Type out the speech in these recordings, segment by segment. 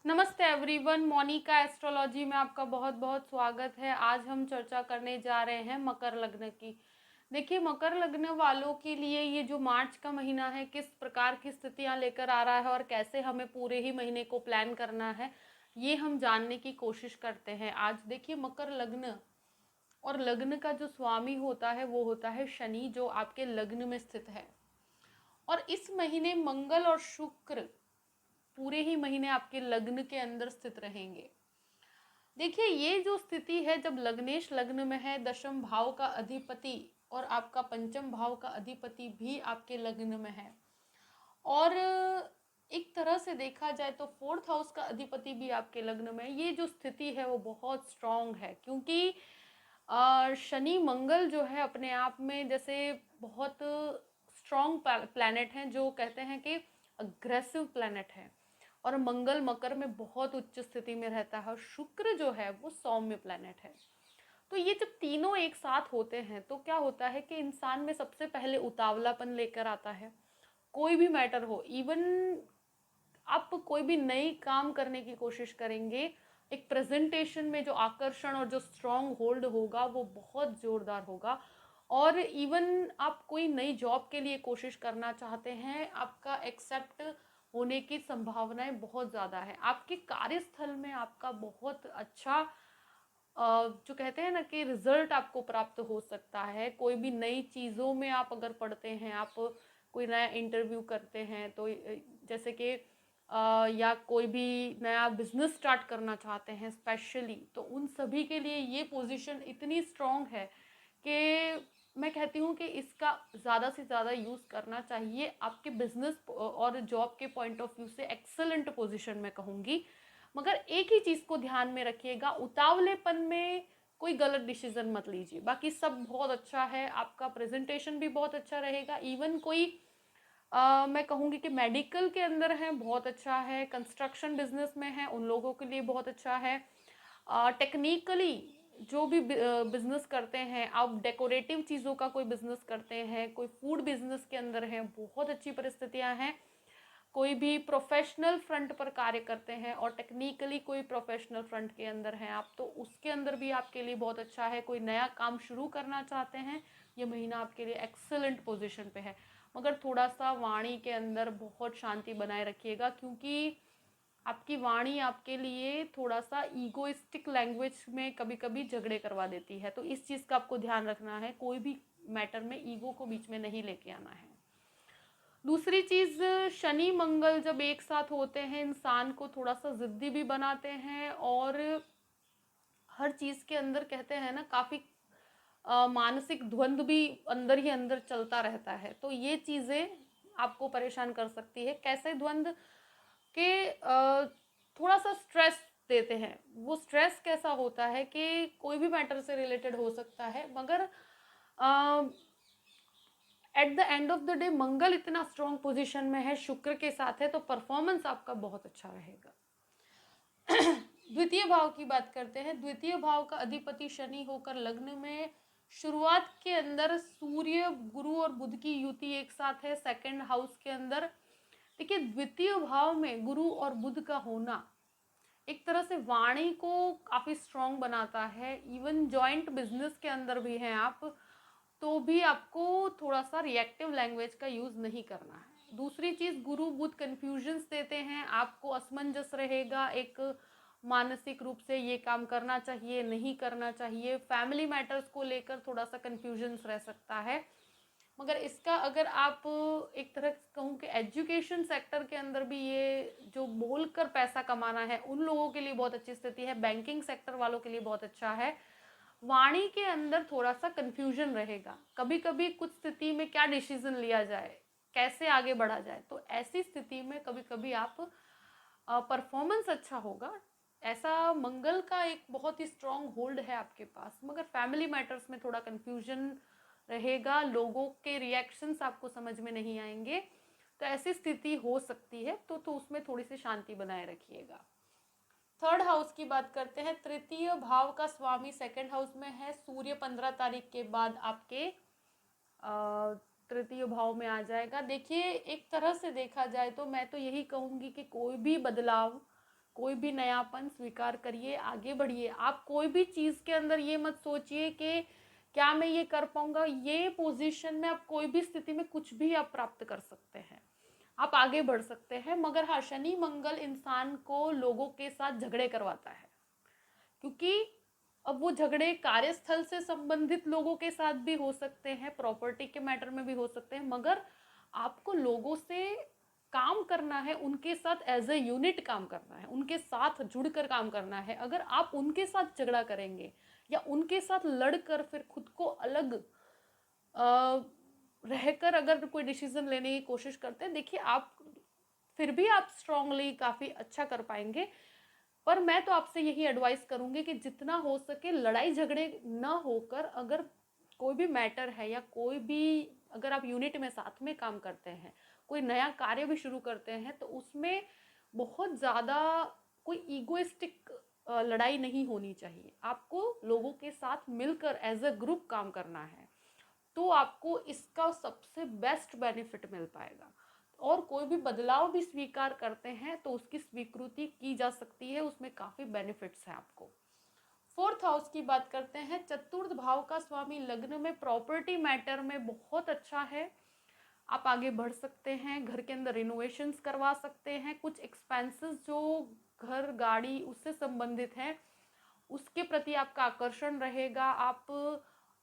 नमस्ते everyone, Monika astrology में आपका बहुत बहुत स्वागत है। आज हम चर्चा करने जा रहे हैं मकर लग्न की। देखिए, मकर लग्न वालों के लिए ये जो मार्च का महीना है, किस प्रकार की स्थितियां लेकर आ रहा है और कैसे हमें पूरे ही महीने को प्लान करना है, ये हम जानने की कोशिश करते हैं। आज देखिए, मकर लग्न और लग्न का जो स्वामी होता है वो होता है शनि, जो आपके लग्न में स्थित है। और इस महीने मंगल और शुक्र पूरे ही महीने आपके लग्न के अंदर स्थित रहेंगे। देखिए, ये जो स्थिति है, जब लग्नेश लग्न में है, दशम भाव का अधिपति और आपका पंचम भाव का अधिपति भी आपके लग्न में है, और एक तरह से देखा जाए तो फोर्थ हाउस का अधिपति भी आपके लग्न में है। ये जो स्थिति है वो बहुत स्ट्रांग है, क्योंकि शनि मंगल जो है अपने आप में जैसे बहुत स्ट्रांग प्लैनेट हैं, जो कहते हैं कि अग्रेसिव प्लैनेट है। और मंगल मकर में बहुत उच्च स्थिति में रहता है, और शुक्र जो है वो सौम्य प्लैनेट है। तो ये जब तीनों एक साथ होते हैं तो क्या होता है कि इंसान में सबसे पहले उतावलापन लेकर आता है। कोई भी मैटर हो, इवन आप कोई भी नई काम करने की कोशिश करेंगे, एक प्रेजेंटेशन में जो आकर्षण और जो स्ट्रॉन्ग होल्ड होगा वो बहुत जोरदार होगा। और इवन आप कोई नई जॉब के लिए कोशिश करना चाहते हैं, आपका एक्सेप्ट होने की संभावनाएं बहुत ज़्यादा है। आपके कार्यस्थल में आपका बहुत अच्छा जो कहते हैं ना कि रिजल्ट आपको प्राप्त हो सकता है। कोई भी नई चीज़ों में आप अगर पढ़ते हैं, आप कोई नया इंटरव्यू करते हैं, तो जैसे कि या कोई भी नया बिजनेस स्टार्ट करना चाहते हैं स्पेशली, तो उन सभी के लिए ये पोजीशन इतनी स्ट्रांग है कि मैं कहती हूँ कि इसका ज़्यादा से ज़्यादा यूज़ करना चाहिए। आपके बिजनेस और जॉब के पॉइंट ऑफ व्यू से एक्सेलेंट पोजीशन मैं कहूँगी। मगर एक ही चीज़ को ध्यान में रखिएगा, उतावलेपन में कोई गलत डिसीजन मत लीजिए। बाकी सब बहुत अच्छा है, आपका प्रेजेंटेशन भी बहुत अच्छा रहेगा। इवन कोई मैं कहूँगी कि मेडिकल के अंदर है, बहुत अच्छा है। कंस्ट्रक्शन बिजनेस में है, उन लोगों के लिए बहुत अच्छा है। टेक्निकली जो भी बिजनेस करते हैं, आप डेकोरेटिव चीज़ों का कोई बिजनेस करते हैं, कोई फूड बिजनेस के अंदर है, बहुत अच्छी परिस्थितियां हैं। कोई भी प्रोफेशनल फ्रंट पर कार्य करते हैं और टेक्निकली कोई प्रोफेशनल फ्रंट के अंदर हैं आप, तो उसके अंदर भी आपके लिए बहुत अच्छा है। कोई नया काम शुरू करना चाहते हैं, ये महीना आपके लिए एक्सेलेंट पोजीशन पे है। मगर थोड़ा सा वाणी के अंदर बहुत शांति बनाए रखिएगा, क्योंकि आपकी वाणी आपके लिए थोड़ा सा ईगोइस्टिक लैंग्वेज में कभी कभी झगड़े करवा देती है। तो इस चीज़ का आपको ध्यान रखना है, कोई भी मैटर में ईगो को बीच में नहीं लेके आना है। दूसरी चीज़, शनि मंगल जब एक साथ होते हैं, इंसान को थोड़ा सा ज़िद्दी भी बनाते हैं, और हर चीज़ के अंदर कहते हैं ना, काफ़ी मानसिक द्वंद्व भी अंदर ही अंदर चलता रहता है। तो ये चीज़ें आपको परेशान कर सकती है। कैसे द्वंद्व के थोड़ा सा स्ट्रेस देते हैं। वो स्ट्रेस कैसा होता है कि कोई भी मैटर से रिलेटेड हो सकता है, मगर at the end of the day Mangal इतना स्ट्रॉन्ग पोजीशन में है, शुक्र के साथ है, तो परफॉर्मेंस आपका बहुत अच्छा रहेगा। द्वितीय भाव की बात करते हैं। द्वितीय भाव का अधिपति शनि होकर लग्न में, शुरुआत के अंदर सूर्य गुरु और बुध की युति एक साथ है सेकंड हाउस के अंदर। देखिए, द्वितीय भाव में गुरु और बुध का होना एक तरह से वाणी को काफ़ी स्ट्रॉन्ग बनाता है। इवन जॉइंट बिजनेस के अंदर भी हैं आप, तो भी आपको थोड़ा सा रिएक्टिव लैंग्वेज का यूज़ नहीं करना है। दूसरी चीज़, गुरु बुध कन्फ्यूजन्स देते हैं, आपको असमंजस रहेगा एक मानसिक रूप से, ये काम करना चाहिए नहीं करना चाहिए। फैमिली मैटर्स को लेकर थोड़ा सा कन्फ्यूजन्स रह सकता है। मगर इसका अगर आप एक तरह से कहूँ कि एजुकेशन सेक्टर के अंदर भी, ये जो बोलकर पैसा कमाना है, उन लोगों के लिए बहुत अच्छी स्थिति है। बैंकिंग सेक्टर वालों के लिए बहुत अच्छा है। वाणी के अंदर थोड़ा सा कंफ्यूजन रहेगा, कभी कभी कुछ स्थिति में क्या डिसीजन लिया जाए, कैसे आगे बढ़ा जाए। तो ऐसी स्थिति में कभी कभी आप परफॉर्मेंस अच्छा होगा। ऐसा मंगल का एक बहुत ही स्ट्रॉन्ग होल्ड है आपके पास, मगर फैमिली मैटर्स में थोड़ा कंफ्यूजन रहेगा, लोगों के रिएक्शंस आपको समझ में नहीं आएंगे। तो ऐसी स्थिति हो सकती है, तो उसमें थोड़ी सी शांति बनाए रखिएगा। थर्ड हाउस की बात करते हैं। तृतीय भाव का स्वामी सेकंड हाउस में है। सूर्य 15 तारीख के बाद आपके तृतीय भाव में आ जाएगा। देखिए, एक तरह से देखा जाए तो मैं तो यही कहूँगी कि कोई भी बदलाव कोई भी नयापन स्वीकार करिए, आगे बढ़िए। आप कोई भी चीज़ के अंदर ये मत सोचिए कि क्या मैं ये कर पाऊंगा। ये पोजीशन में आप कोई भी स्थिति में कुछ भी आप प्राप्त कर सकते हैं, आप आगे बढ़ सकते हैं। मगर हाँ, शनि मंगल इंसान को लोगों के साथ झगड़े करवाता है, क्योंकि अब वो झगड़े कार्यस्थल से संबंधित लोगों के साथ भी हो सकते हैं, प्रॉपर्टी के मैटर में भी हो सकते हैं, मगर आपको लोगों से काम करना है, उनके साथ एज ए यूनिट काम करना है, उनके साथ जुड़कर काम करना है। अगर आप उनके साथ झगड़ा करेंगे या उनके साथ लड़कर फिर खुद को अलग रहकर अगर कोई डिसीजन लेने की कोशिश करते हैं, देखिए आप फिर भी आप स्ट्रांगली काफ़ी अच्छा कर पाएंगे। पर मैं तो आपसे यही एडवाइस करूंगी कि जितना हो सके लड़ाई झगड़े ना होकर, अगर कोई भी मैटर है या कोई भी अगर आप यूनिट में साथ में काम करते हैं, कोई नया कार्य भी शुरू करते हैं, तो उसमें बहुत ज़्यादा कोई ईगोइस्टिक लड़ाई नहीं होनी चाहिए। आपको लोगों के साथ मिलकर एज अ ग्रुप काम करना है, तो आपको इसका सबसे बेस्ट बेनिफिट मिल पाएगा। और कोई भी बदलाव भी स्वीकार करते हैं तो उसकी स्वीकृति की जा सकती है, उसमें काफ़ी बेनिफिट्स हैं आपको। फोर्थ हाउस की बात करते हैं। चतुर्थ भाव का स्वामी लग्न में प्रॉपर्टी मैटर में बहुत अच्छा है, आप आगे बढ़ सकते हैं, घर के अंदर रिनोवेशंस करवा सकते हैं। कुछ एक्सपेंसेस जो घर गाड़ी उससे संबंधित हैं उसके प्रति आपका आकर्षण रहेगा। आप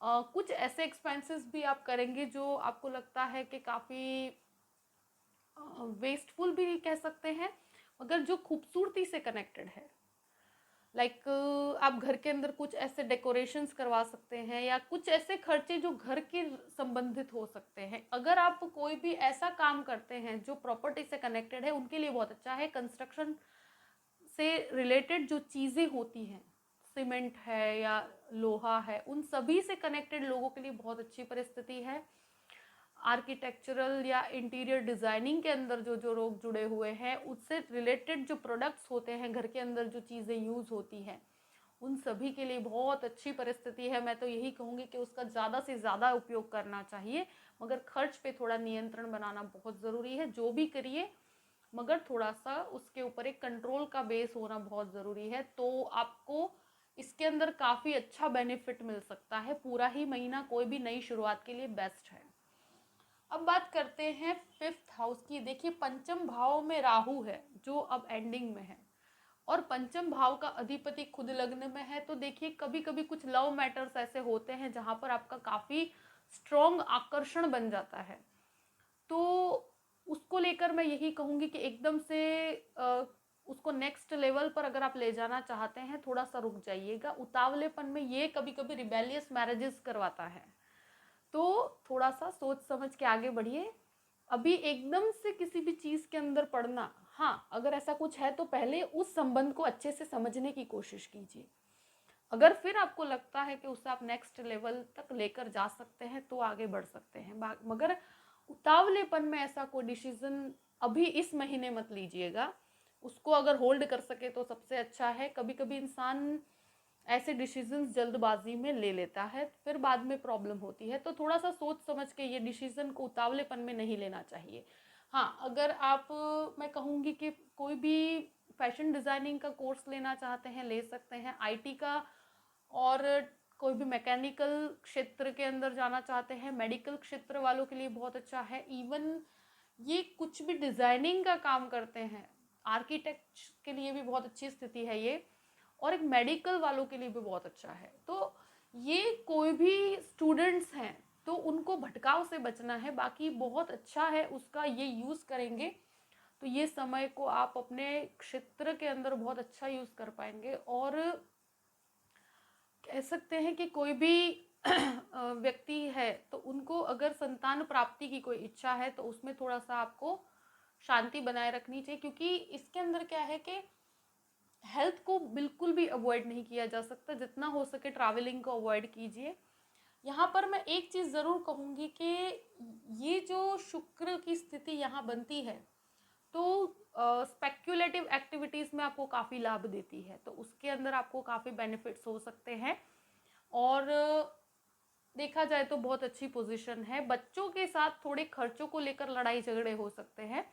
कुछ ऐसे एक्सपेंसेस भी आप करेंगे जो आपको लगता है कि काफ़ी वेस्टफुल भी कह सकते हैं, मगर जो खूबसूरती से कनेक्टेड है। लाइक आप घर के अंदर कुछ ऐसे डेकोरेशंस करवा सकते हैं या कुछ ऐसे खर्चे जो घर के संबंधित हो सकते हैं। अगर आप कोई भी ऐसा काम करते हैं जो प्रॉपर्टी से कनेक्टेड है, उनके लिए बहुत अच्छा है। कंस्ट्रक्शन से रिलेटेड जो चीज़ें होती हैं, सीमेंट है या लोहा है, उन सभी से कनेक्टेड लोगों के लिए बहुत अच्छी परिस्थिति है। आर्किटेक्चरल या इंटीरियर डिज़ाइनिंग के अंदर जो जो लोग जुड़े हुए हैं, उससे रिलेटेड जो प्रोडक्ट्स होते हैं, घर के अंदर जो चीज़ें यूज़ होती हैं, उन सभी के लिए बहुत अच्छी परिस्थिति है। मैं तो यही कहूँगी कि उसका ज़्यादा से ज़्यादा उपयोग करना चाहिए, मगर खर्च पे थोड़ा नियंत्रण बनाना बहुत ज़रूरी है। जो भी करिए, मगर थोड़ा सा उसके ऊपर एक कंट्रोल का बेस होना बहुत ज़रूरी है, तो आपको इसके अंदर काफ़ी अच्छा बेनिफिट मिल सकता है। पूरा ही महीना कोई भी नई शुरुआत के लिए बेस्ट है। अब बात करते हैं फिफ्थ हाउस की। देखिए, पंचम भाव में राहु है जो अब एंडिंग में है, और पंचम भाव का अधिपति खुद लग्न में है। तो देखिए, कभी कभी कुछ लव मैटर्स ऐसे होते हैं जहां पर आपका काफ़ी स्ट्रॉन्ग आकर्षण बन जाता है, तो उसको लेकर मैं यही कहूँगी कि एकदम से उसको नेक्स्ट लेवल पर अगर आप ले जाना चाहते हैं, थोड़ा सा रुक जाइएगा। उतावलेपन में ये कभी कभी रिबेलियस मैरिजेस करवाता है, तो थोड़ा सा सोच समझ के आगे बढ़िए। अभी एकदम से किसी भी चीज़ के अंदर पड़ना, हाँ, अगर ऐसा कुछ है तो पहले उस संबंध को अच्छे से समझने की कोशिश कीजिए। अगर फिर आपको लगता है कि उसे आप नेक्स्ट लेवल तक लेकर जा सकते हैं तो आगे बढ़ सकते हैं, मगर उतावलेपन में ऐसा कोई डिसीजन अभी इस महीने मत लीजिएगा। उसको अगर होल्ड कर सके तो सबसे अच्छा है। कभी कभी इंसान ऐसे डिसीजंस जल्दबाजी में ले लेता है, फिर बाद में प्रॉब्लम होती है। तो थोड़ा सा सोच समझ के ये डिसीजन को उतावलेपन में नहीं लेना चाहिए। हाँ, अगर आप मैं कहूँगी कि कोई भी फैशन डिज़ाइनिंग का कोर्स लेना चाहते हैं, ले सकते हैं, आईटी का, और कोई भी मैकेनिकल क्षेत्र के अंदर जाना चाहते हैं, मेडिकल क्षेत्र वालों के लिए बहुत अच्छा है। इवन ये कुछ भी डिज़ाइनिंग का काम करते हैं, आर्किटेक्ट के लिए भी बहुत अच्छी स्थिति है ये, और एक मेडिकल वालों के लिए भी बहुत अच्छा है। तो ये कोई भी स्टूडेंट्स हैं तो उनको भटकाव से बचना है, बाकी बहुत अच्छा है, उसका ये यूज़ करेंगे तो ये समय को आप अपने क्षेत्र के अंदर बहुत अच्छा यूज़ कर पाएंगे। और कह सकते हैं कि कोई भी व्यक्ति है तो उनको अगर संतान प्राप्ति की कोई इच्छा है तो उसमें थोड़ा सा आपको शांति बनाए रखनी चाहिए, क्योंकि इसके अंदर क्या है कि हेल्थ को बिल्कुल भी अवॉइड नहीं किया जा सकता। जितना हो सके ट्रैवलिंग को अवॉइड कीजिए। यहाँ पर मैं एक चीज़ ज़रूर कहूँगी कि ये जो शुक्र की स्थिति यहाँ बनती है, तो स्पेक्युलेटिव एक्टिविटीज़ में आपको काफ़ी लाभ देती है, तो उसके अंदर आपको काफ़ी बेनिफिट्स हो सकते हैं। और देखा जाए तो बहुत अच्छी पोजीशन है। बच्चों के साथ थोड़े खर्चों को लेकर लड़ाई झगड़े हो सकते हैं,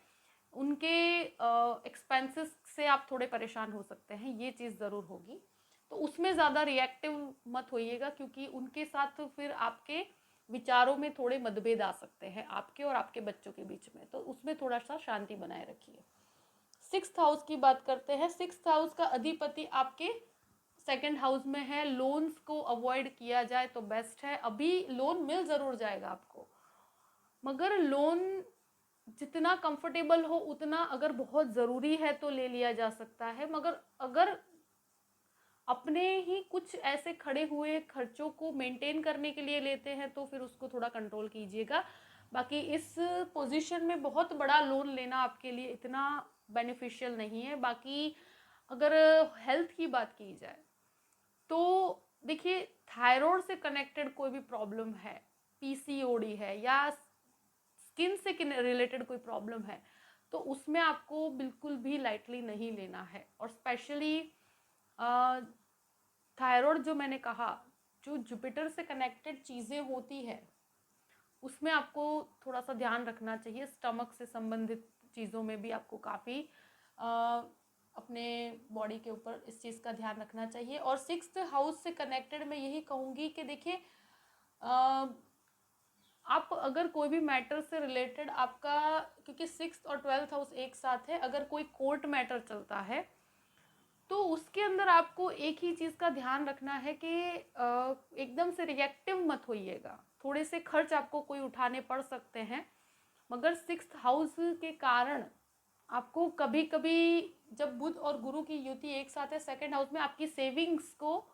उनके एक्सपेंसेस से आप थोड़े परेशान हो सकते हैं, ये चीज़ ज़रूर होगी। तो उसमें ज़्यादा रिएक्टिव मत होइएगा, क्योंकि उनके साथ फिर आपके विचारों में थोड़े मतभेद आ सकते हैं, आपके और आपके बच्चों के बीच में। तो उसमें थोड़ा सा शांति बनाए रखिए। 6th हाउस की बात करते हैं। 6th हाउस का अधिपति आपके 2nd हाउस में है। लोन्स को अवॉइड किया जाए तो बेस्ट है। अभी लोन मिल ज़रूर जाएगा आपको, मगर लोन जितना कंफर्टेबल हो उतना, अगर बहुत ज़रूरी है तो ले लिया जा सकता है। मगर अगर अपने ही कुछ ऐसे खड़े हुए खर्चों को मेंटेन करने के लिए लेते हैं तो फिर उसको थोड़ा कंट्रोल कीजिएगा। बाकी इस पोजीशन में बहुत बड़ा लोन लेना आपके लिए इतना बेनिफिशियल नहीं है। बाकी अगर हेल्थ की बात की जाए तो देखिए, थायराइड से कनेक्टेड कोई भी प्रॉब्लम है, पीसीओडी है, या स्किन से रिलेटेड कोई प्रॉब्लम है, तो उसमें आपको बिल्कुल भी लाइटली नहीं लेना है। और स्पेशली थायराइड जो मैंने कहा, जो जुपिटर से कनेक्टेड चीज़ें होती है उसमें आपको थोड़ा सा ध्यान रखना चाहिए। स्टमक से संबंधित चीज़ों में भी आपको काफ़ी अपने बॉडी के ऊपर इस चीज़ का ध्यान रखना चाहिए। और 6th हाउस से कनेक्टेड मैं यही कहूँगी कि देखिए, आप अगर कोई भी मैटर से रिलेटेड आपका, क्योंकि 6th और 12th हाउस एक साथ है, अगर कोई कोर्ट मैटर चलता है तो उसके अंदर आपको एक ही चीज़ का ध्यान रखना है कि एकदम से रिएक्टिव मत होइएगा। थोड़े से खर्च आपको कोई उठाने पड़ सकते हैं, मगर 6th हाउस के कारण आपको कभी कभी, जब बुध और गुरु की युति एक साथ है 2nd हाउस में, आपकी सेविंग्स को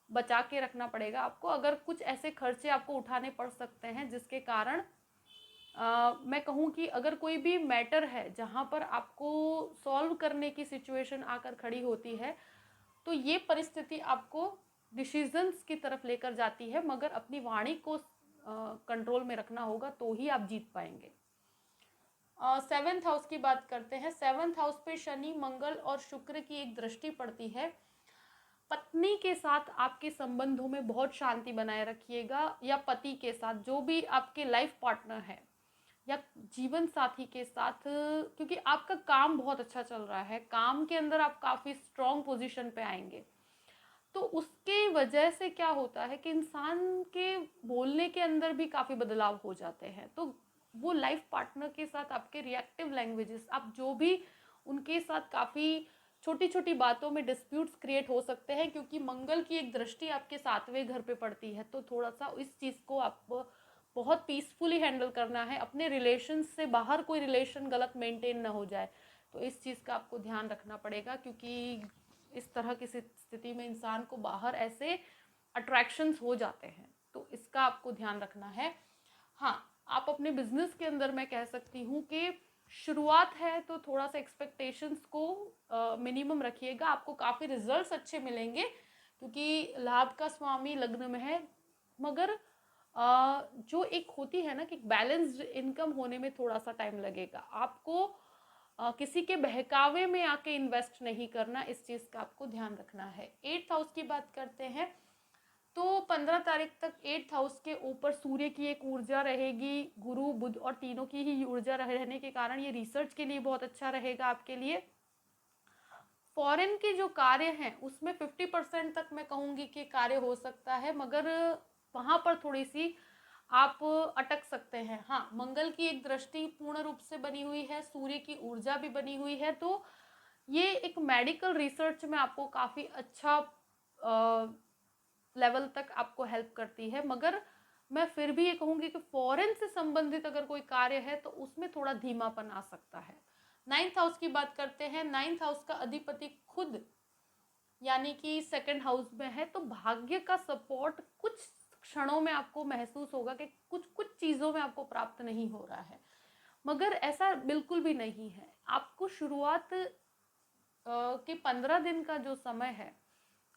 बचा के रखना पड़ेगा आपको। अगर कुछ ऐसे खर्चे आपको उठाने पड़ सकते हैं जिसके कारण मैं कहूँ कि अगर कोई भी मैटर है जहाँ पर आपको सॉल्व करने की सिचुएशन आकर खड़ी होती है, तो ये परिस्थिति आपको डिसीजंस की तरफ लेकर जाती है, मगर अपनी वाणी को कंट्रोल में रखना होगा तो ही आप जीत पाएंगे। 7th हाउस की बात करते हैं। 7th हाउस पे शनि, मंगल और शुक्र की एक दृष्टि पड़ती है। पत्नी के साथ आपके संबंधों में बहुत शांति बनाए रखिएगा, या पति के साथ, जो भी आपके लाइफ पार्टनर है या जीवन साथी के साथ, क्योंकि आपका काम बहुत अच्छा चल रहा है, काम के अंदर आप काफ़ी स्ट्रॉन्ग पोजीशन पे आएंगे। तो उसके वजह से क्या होता है कि इंसान के बोलने के अंदर भी काफ़ी बदलाव हो जाते हैं। तो वो लाइफ पार्टनर के साथ आपके रिएक्टिव लैंग्वेजेस, आप जो भी उनके साथ काफ़ी छोटी छोटी बातों में डिस्प्यूट्स क्रिएट हो सकते हैं, क्योंकि मंगल की एक दृष्टि आपके 7वें घर पे पड़ती है। तो थोड़ा सा इस चीज़ को आप बहुत पीसफुली हैंडल करना है, अपने रिलेशन से बाहर कोई रिलेशन गलत मेंटेन ना हो जाए। तो इस चीज़ का आपको ध्यान रखना पड़ेगा, क्योंकि इस तरह की स्थिति में इंसान को बाहर ऐसे अट्रैक्शंस हो जाते हैं, तो इसका आपको ध्यान रखना है। हाँ, आप अपने बिजनेस के अंदर मैं कह सकती हूँ कि शुरुआत है तो थोड़ा सा एक्सपेक्टेशंस को मिनिमम रखिएगा। आपको काफ़ी रिजल्ट्स अच्छे मिलेंगे, क्योंकि लाभ का स्वामी लग्न में है। मगर जो एक होती है ना कि बैलेंस्ड इनकम होने में थोड़ा सा टाइम लगेगा। आपको किसी के बहकावे में आके इन्वेस्ट नहीं करना, इस चीज़ का आपको ध्यान रखना है। 8th हाउस की बात करते हैं तो 15 तारीख तक 8th हाउस के ऊपर सूर्य की एक ऊर्जा रहेगी, गुरु बुध और तीनों की ही ऊर्जा रहने के कारण ये रिसर्च के लिए बहुत अच्छा रहेगा आपके लिए। फॉरेन के जो कार्य हैं उसमें 50% तक मैं कहूँगी कि कार्य हो सकता है, मगर वहाँ पर थोड़ी सी आप अटक सकते हैं। हाँ, मंगल की एक दृष्टि पूर्ण रूप से बनी हुई है, सूर्य की ऊर्जा भी बनी हुई है, तो ये एक मेडिकल रिसर्च में आपको काफ़ी अच्छा लेवल तक आपको हेल्प करती है। मगर मैं फिर भी ये कहूँगी कि फॉरेन से संबंधित अगर कोई कार्य है तो उसमें थोड़ा धीमापन आ सकता है। 9th हाउस की बात करते हैं। 9th हाउस का अधिपति खुद यानी कि 2nd हाउस में है, तो भाग्य का सपोर्ट कुछ क्षणों में आपको महसूस होगा कि कुछ कुछ चीज़ों में आपको प्राप्त नहीं हो रहा है, मगर ऐसा बिल्कुल भी नहीं है। आपको शुरुआत के 15 दिन का जो समय है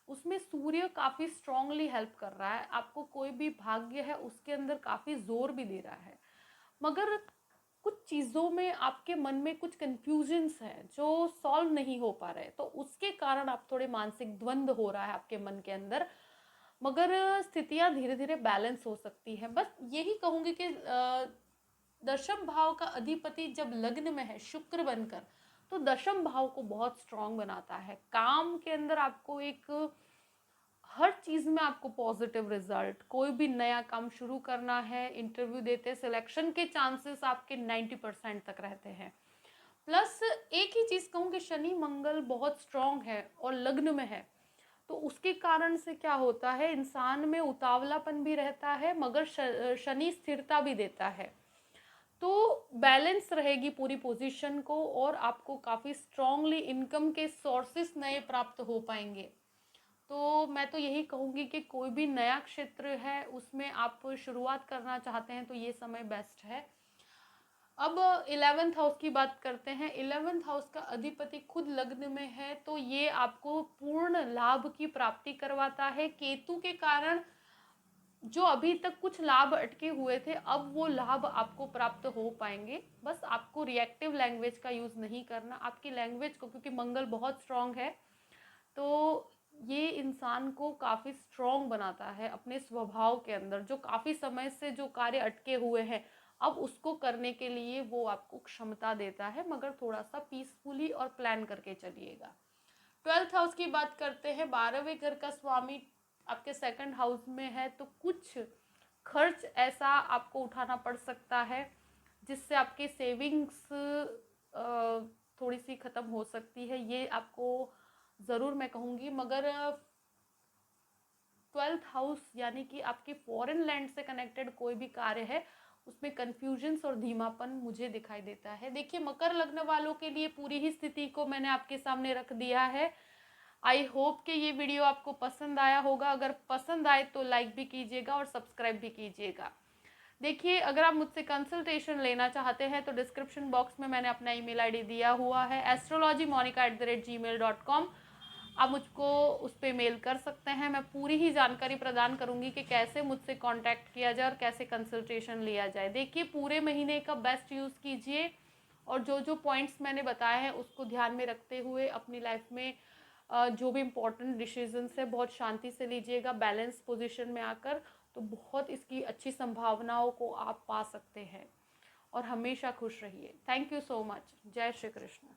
उसमें सूर्य काफ़ी स्ट्रांगली हेल्प कर रहा है आपको। कोई भी भाग्य है उसके अंदर काफ़ी जोर भी दे रहा है, मगर कुछ चीज़ों में आपके मन में कुछ कंफ्यूजन्स हैं जो सॉल्व नहीं हो पा रहे, तो उसके कारण आप थोड़े मानसिक द्वंद्व हो रहा है आपके मन के अंदर। मगर स्थितियां धीरे धीरे बैलेंस हो सकती हैं। बस यही कहूँगी कि दशम भाव का अधिपति जब लग्न में है शुक्र बनकर, तो दशम भाव को बहुत स्ट्रांग बनाता है। काम के अंदर आपको एक हर चीज़ में आपको पॉजिटिव रिजल्ट, कोई भी नया काम शुरू करना है, इंटरव्यू देते सिलेक्शन के चांसेस आपके 90% तक रहते हैं। प्लस एक ही चीज़ कहूँ कि शनि मंगल बहुत स्ट्रांग है और लग्न में है, तो उसके कारण से क्या होता है, इंसान में उतावलापन भी रहता है, मगर शनि स्थिरता भी देता है। तो बैलेंस रहेगी पूरी पोजीशन को और आपको काफ़ी स्ट्रांगली इनकम के सोर्सेस नए प्राप्त हो पाएंगे। तो मैं तो यही कहूँगी कि कोई भी नया क्षेत्र है उसमें आप शुरुआत करना चाहते हैं तो ये समय बेस्ट है। अब 11th हाउस की बात करते हैं। 11th हाउस का अधिपति खुद लग्न में है, तो ये आपको पूर्ण लाभ की प्राप्ति करवाता है। केतु के कारण जो अभी तक कुछ लाभ अटके हुए थे, अब वो लाभ आपको प्राप्त हो पाएंगे। बस आपको रिएक्टिव लैंग्वेज का यूज़ नहीं करना, आपकी लैंग्वेज को, क्योंकि मंगल बहुत स्ट्रांग है, तो ये इंसान को काफ़ी स्ट्रांग बनाता है अपने स्वभाव के अंदर। जो काफ़ी समय से जो कार्य अटके हुए हैं, अब उसको करने के लिए वो आपको क्षमता देता है, मगर थोड़ा सा पीसफुली और प्लान करके चलिएगा। 12th हाउस की बात करते हैं। 12वें घर का स्वामी आपके 2nd हाउस में है, तो कुछ खर्च ऐसा आपको उठाना पड़ सकता है जिससे आपकी सेविंग्स थोड़ी सी ख़त्म हो सकती है, ये आपको ज़रूर मैं कहूँगी। मगर 12th हाउस यानी कि आपकी फॉरेन लैंड से कनेक्टेड कोई भी कार्य है, उसमें कन्फ्यूजन्स और धीमापन मुझे दिखाई देता है। देखिए, मकर लग्न वालों के लिए पूरी ही स्थिति को मैंने आपके सामने रख दिया है। आई होप कि ये वीडियो आपको पसंद आया होगा। अगर पसंद आए तो लाइक भी कीजिएगा और सब्सक्राइब भी कीजिएगा। देखिए, अगर आप मुझसे कंसल्टेशन लेना चाहते हैं तो डिस्क्रिप्शन बॉक्स में मैंने अपना ईमेल आईडी दिया हुआ है, astrologymonica@gmail.com। आप मुझको उस पर मेल कर सकते हैं। मैं पूरी ही जानकारी प्रदान करूंगी कि कैसे मुझसे कांटेक्ट किया जाए और कैसे कंसल्टेशन लिया जाए। देखिए, पूरे महीने का बेस्ट यूज़ कीजिए और जो जो पॉइंट्स मैंने बताए हैं उसको ध्यान में रखते हुए अपनी लाइफ में जो भी इम्पोर्टेंट डिसीजंस है बहुत शांति से लीजिएगा। बैलेंस पोजीशन में आकर तो बहुत इसकी अच्छी संभावनाओं को आप पा सकते हैं। और हमेशा खुश रहिए। Thank you so much. जय श्री कृष्ण।